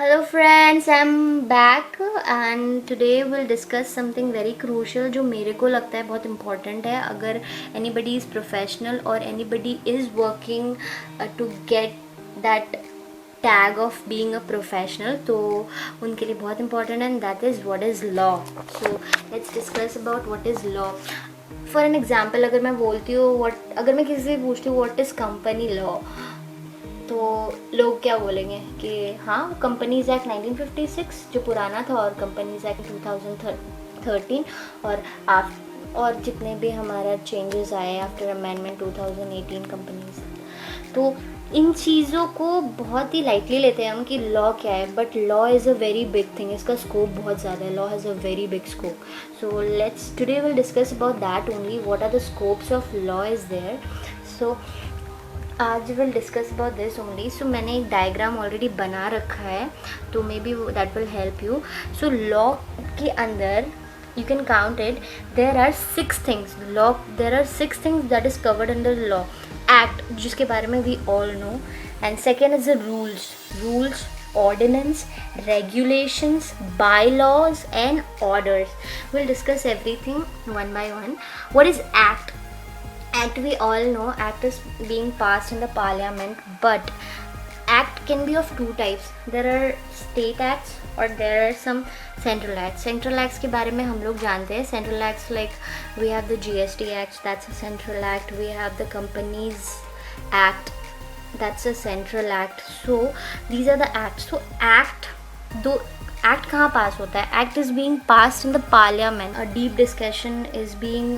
Hello friends, I'm back and today we'll discuss something very crucial जो मेरे को लगता है बहुत important है. अगर anybody is professional or anybody is working to get that tag of being a professional तो उनके लिए बहुत important है and that is what is law. So let's discuss about what is law. For an example, अगर मैं बोलती हूँ अगर मैं किसी से पूछती हूँ what is company law तो लोग क्या बोलेंगे कि हाँ कंपनीज एक्ट 1956 जो पुराना था और कंपनीज एक्ट 2013 और जितने भी हमारा चेंजेस आए आफ्टर अमेंडमेंट 2018 कंपनीज तो इन चीज़ों को बहुत ही लाइटली लेते हैं हम कि लॉ क्या है but law is a very big thing. इसका स्कोप बहुत ज़्यादा है. Law has a very big scope. So let's today will discuss about that only. What are the scopes of law is there. So आज will discuss about this only. So मैंने एक diagram already बना रखा है तो maybe that will help you. So law के अंदर you can count it, there are 6 things. There are 6 things that is covered under the law. Act जिसके बारे में we all know, and second is the rules, ordinance, regulations, bylaws and orders. We'll discuss everything one by one. What is act? Act, we all know, act is being passed in the parliament, but act can be of two types. There are state acts or there are some central acts. Central acts के बारे में हम लोग जानते हैं. Central acts like we have the GST Act, that's a central act. We have the Companies Act, that's a central act. So these are the acts. So act कहाँ पास होता है? Act is being passed in the parliament. A deep discussion is being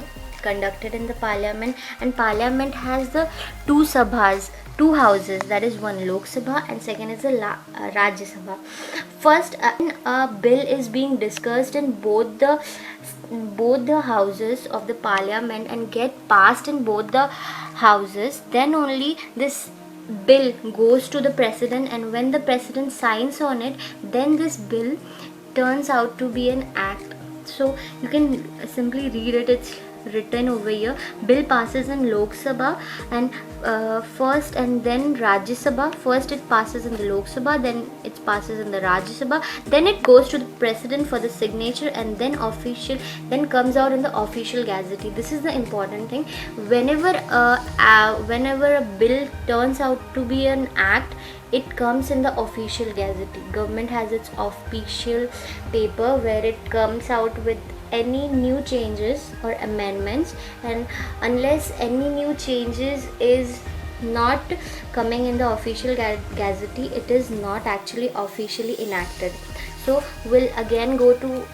conducted in the parliament, and parliament has the two houses, that is one Lok Sabha and second is the Rajya Sabha. First a bill is being discussed in both the houses of the parliament and get passed in both the houses, then only this bill goes to the president, and when the president signs on it, then this bill turns out to be an act. So you can simply read it. It's written over here. Bill passes in Lok Sabha and first, and then Rajya Sabha. First it passes in the Lok Sabha, then it passes in the Rajya Sabha, then it goes to the president for the signature, and then comes out in the official gazette. This is the important thing. Whenever a bill turns out to be an act, it comes in the official gazette. Government has its official paper where it comes out with any new changes or amendments, and unless any new changes is not coming in the official gazette, it is not actually officially enacted. So we'll again go to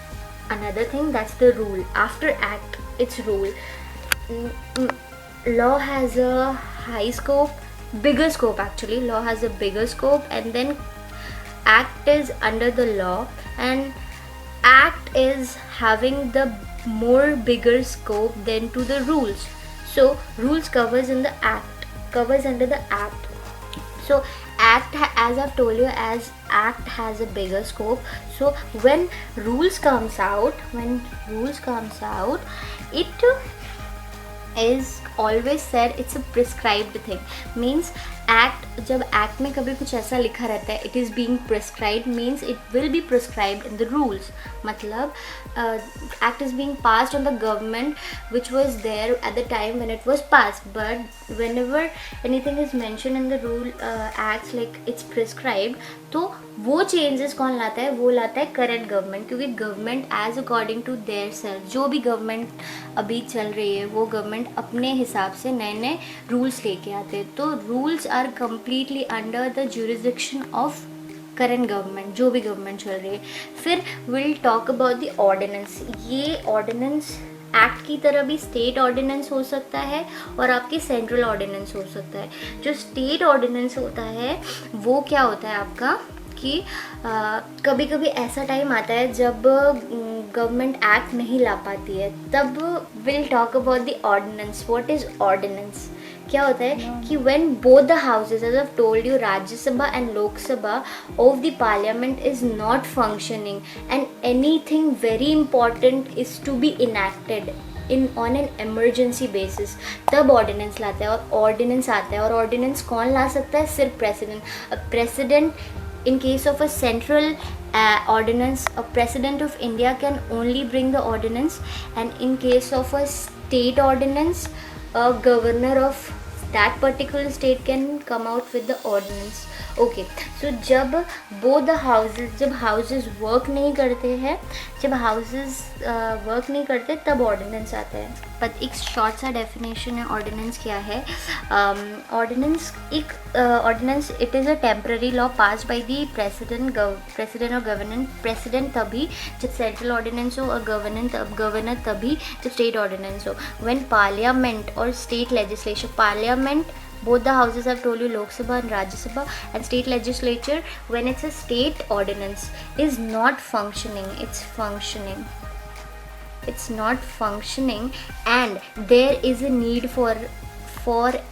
another thing, that's the rule. After act, it's rule. Law has a bigger scope actually. Law has a bigger scope, and then act is under the law, and act is having the more bigger scope than to the rules. So rules covers under the act. So act, as I've told you, as act has a bigger scope. So when rules comes out, it is always said it's a prescribed thing. Means act, जब act में कभी कुछ ऐसा लिखा रहता है, it is being prescribed, means it will be prescribed in the rules. मतलब act is being passed on the government which was there at the time when it was passed, but whenever anything is mentioned in the rule acts like it's prescribed, तो वो changes कौन लाता है? वो लाता है current government, क्योंकि government as according to their self, जो भी गवर्नमेंट अभी चल रही है वो गवर्नमेंट अपने हिसाब से नए नए रूल्स लेके आते हैं. तो rules are completely under the jurisdiction of current government, जो भी गवर्नमेंट चल रही है. फिर will talk about the ordinance. ये ऑर्डिनेंस एक्ट की तरह भी स्टेट ऑर्डिनेंस हो सकता है और आपके सेंट्रल ऑर्डिनेंस हो सकता है. जो स्टेट ऑर्डिनेंस होता है वो क्या होता है आपका कि कभी कभी ऐसा टाइम आता है जब गवर्नमेंट एक्ट नहीं ला पाती है, तब will talk about the ordinance. What is ordinance? क्या होता है कि when both the houses, as I've told you, Rajya Sabha and Lok Sabha of the parliament is not functioning and anything very important is to be enacted on an emergency basis, तब ordinance लाता है और ordinance आता है. और ordinance कौन ला सकता है? सिर्फ president. President in case of a central ordinance, a president of India can only bring the ordinance, and in case of a state ordinance, a governor of that particular state can come out with the ordinance. Okay, so जब both the houses, जब houses work नहीं करते हैं, जब houses work नहीं करते तब ordinance आता है. बट एक शॉर्ट सा डेफिनेशन है ऑर्डिनेंस क्या है. ऑर्डिनेंस एक ordinance it is a temporary law pass by the president और गवर्नर. प्रेसिडेंट तभी जब सेंट्रल ऑर्डिनेंस हो, और गवर्नर तभी जब स्टेट ऑर्डिनेंस हो. व्हेन पार्लियामेंट और state legislation, parliament, both the houses I've told you, Lok Sabha and Rajya Sabha, and state legislature, when it's a state ordinance, is not functioning, it's not functioning, and there is a need for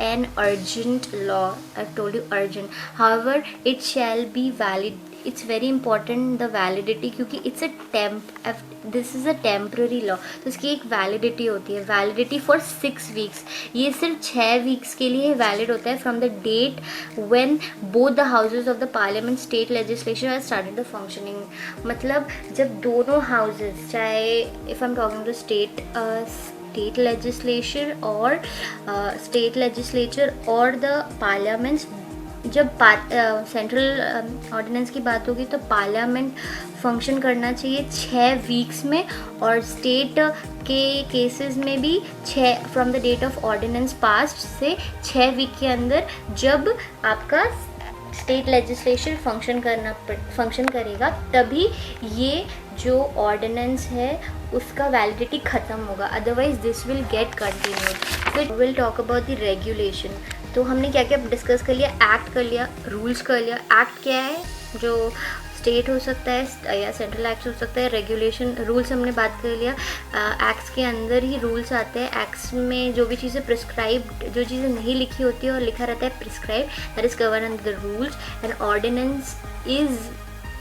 an urgent law. I've told you urgent. However, it shall be valid. It's very important the validity, क्योंकि it's a this is a temporary law, तो इसकी एक validity होती है. Validity for 6 weeks. ये सिर्फ 6 weeks के लिए वैलिड होता है from the date when both the houses of the parliament state legislation has started the functioning. मतलब जब दोनों हाउसेज, चाहे if I am talking to state legislature और द पार्लियामेंट्स, जब सेंट्रल ऑर्डिनेंस की बात होगी तो पार्लियामेंट फंक्शन करना चाहिए 6 वीक्स में, और स्टेट के केसेस में भी 6 from the date of ordinance passed से 6 वीक के अंदर जब आपका स्टेट लेजिस्लेशन फंक्शन करेगा, तभी ये जो ऑर्डिनेंस है उसका वैलिडिटी ख़त्म होगा. Otherwise this will get continued. फिर will talk about the regulation. तो हमने क्या क्या डिस्कस कर लिया. एक्ट कर लिया, रूल्स कर लिया. एक्ट क्या है, जो स्टेट हो सकता है या सेंट्रल एक्ट हो सकता है. रेगुलेशन, रूल्स हमने बात कर लिया. एक्ट्स के अंदर ही रूल्स आते हैं. एक्ट्स में जो भी चीज़ें प्रिस्क्राइब्ड, जो चीज़ें नहीं लिखी होती है और लिखा रहता है prescribe, that is covered under the rules. And ordinance is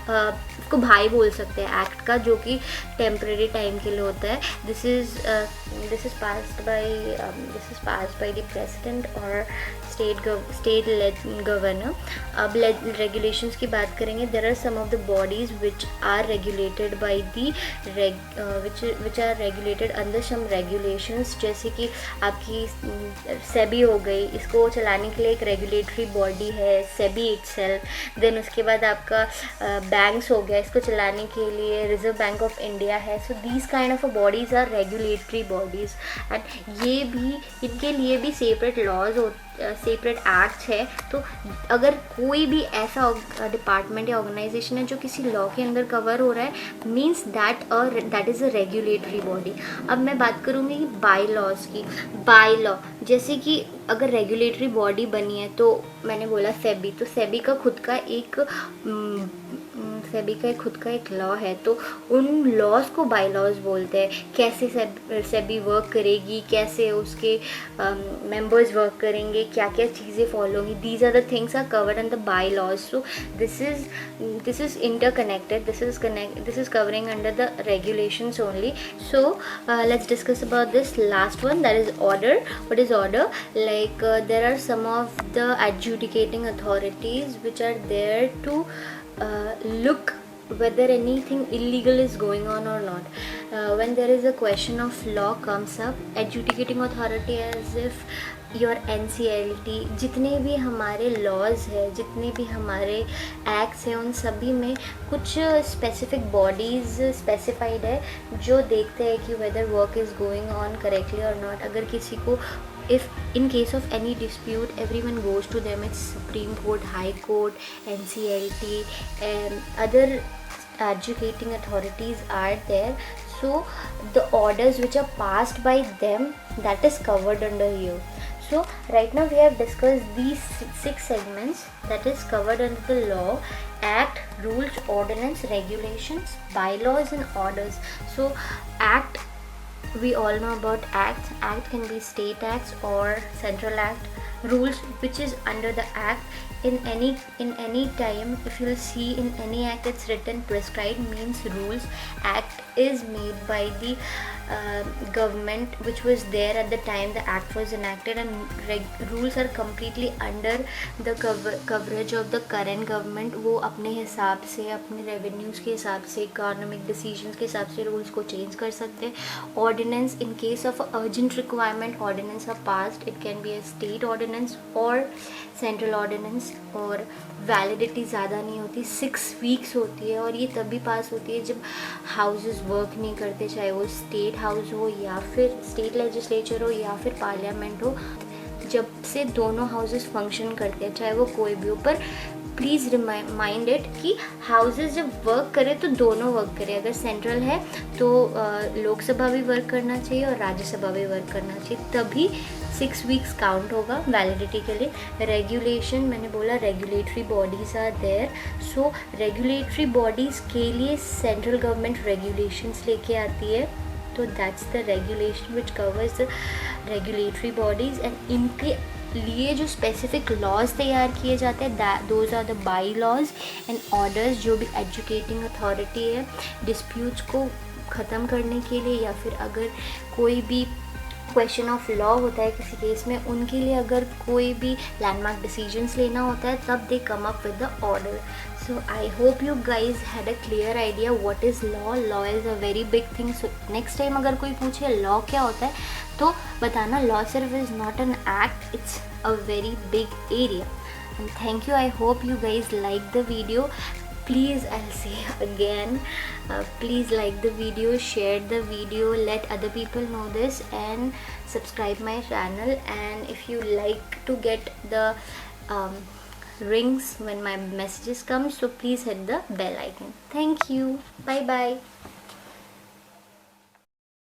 उसको भाई बोल सकते हैं एक्ट का, जो कि टेम्परेरी टाइम के लिए होता है. This is passed by the president और स्टेट गवर्नर. अब रेगुलेशंस की बात करेंगे. There are some of the bodies which are regulated by the which are regulated under some regulations. जैसे कि आपकी सेबी हो गई, इसको चलाने के लिए एक रेगुलेटरी बॉडी है, सेबी इटसेल्फ. देन उसके बाद आपका बैंक्स हो गया, इसको चलाने के लिए रिजर्व बैंक ऑफ इंडिया है. So these kind of bodies are regulatory bodies, and ये भी, इनके लिए भी सेपरेट लॉज सेपरेट एक्ट्स है. तो अगर कोई भी ऐसा डिपार्टमेंट या ऑर्गेनाइजेशन है जो किसी लॉ के अंदर कवर हो रहा है, means that is a regulatory body. अब मैं बात करूँगी बाई लॉज की. बाई लॉ, जैसे कि अगर रेगुलेटरी बॉडी बनी है, तो मैंने बोला सेबी, तो सेबी का खुद का एक लॉ है. तो उन लॉज को बाई लॉज बोलते हैं. कैसे सेबी वर्क करेगी, कैसे उसके मेंबर्स वर्क करेंगे, क्या क्या चीज़ें फॉलो होंगी, these are the things are covered in the bylaws. So this is interconnected. This is covering under the regulations only. So let's discuss about this last one, that is order. What is order? Like there are some of the adjudicating authorities which are there to look whether anything illegal is going on or not. When there is a question of law comes up, adjudicating authority as if your NCLT, जितने भी हमारे laws है, जितने भी हमारे acts हैं, उन सभी में कुछ स्पेसिफिक बॉडीज़ स्पेसिफाइड है जो देखते हैं कि whether work is going on correctly और नॉट. अगर किसी को if in case of any dispute, everyone goes to them. It's Supreme Court, High Court, NCLT, and other adjudicating authorities are there. So the orders which are passed by them, that is covered under here. So right now we have discussed these 6 segments that is covered under the law: act, rules, ordinance, regulations, bylaws and orders. So act, we all know about acts. Act can be state acts or central act. Rules, which is under the act. In any time, if you'll see in any act it's written prescribed, means rules. Act is made by the government which was there at the time the act was enacted, and rules are completely under the coverage of the current government. वो अपने हिसाब से, अपने revenues के हिसाब से, economic decisions के हिसाब से रूल्स को चेंज कर सकते हैं. Ordinance, in case of urgent requirement ordinance are passed, it can be a state ordinance और सेंट्रल ऑर्डिनेंस, और वैलिडिटी ज़्यादा नहीं होती, 6 वीक्स होती है, और ये तभी पास होती है जब हाउसेस वर्क नहीं करते, चाहे वो स्टेट हाउस हो या फिर स्टेट लेजिस्लेचर हो या फिर पार्लियामेंट हो. जब से दोनों हाउसेस फंक्शन करते हैं, चाहे वो कोई भी हो, पर प्लीज़ रिमाइंड इट कि हाउसेस जब वर्क करें तो दोनों वर्क करें. अगर सेंट्रल है तो लोकसभा भी वर्क करना चाहिए और राज्यसभा भी वर्क करना चाहिए, तभी 6 वीक्स काउंट होगा वैलिडिटी के लिए. रेगुलेशन, मैंने बोला regulatory bodies are there, so regulatory bodies के लिए सेंट्रल गवर्नमेंट रेगुलेशंस लेके आती है. तो that's the regulation which covers the regulatory bodies, and इनके लिए जो स्पेसिफिक लॉज तैयार किए जाते हैं, those are the bylaws and orders. जो भी एजुकेटिंग अथॉरिटी है डिस्प्यूट्स को ख़त्म करने के लिए, या फिर अगर कोई भी क्वेश्चन ऑफ लॉ होता है किसी केस में, उनके लिए अगर कोई भी लैंडमार्क डिसीजंस लेना होता है, तब they come up with the order. So I hope you guys had a clear idea what is law. Law is a very big thing. So next time अगर कोई पूछे law क्या होता है, तो बताना law सिर्फ is not an act, it's a very big area. And thank you. I hope you guys like the video. Please, I'll say again, please like the video, share the video, let other people know this, and subscribe my channel. And if you like to get the rings when my messages come, so please hit the bell icon. Thank you. Bye bye.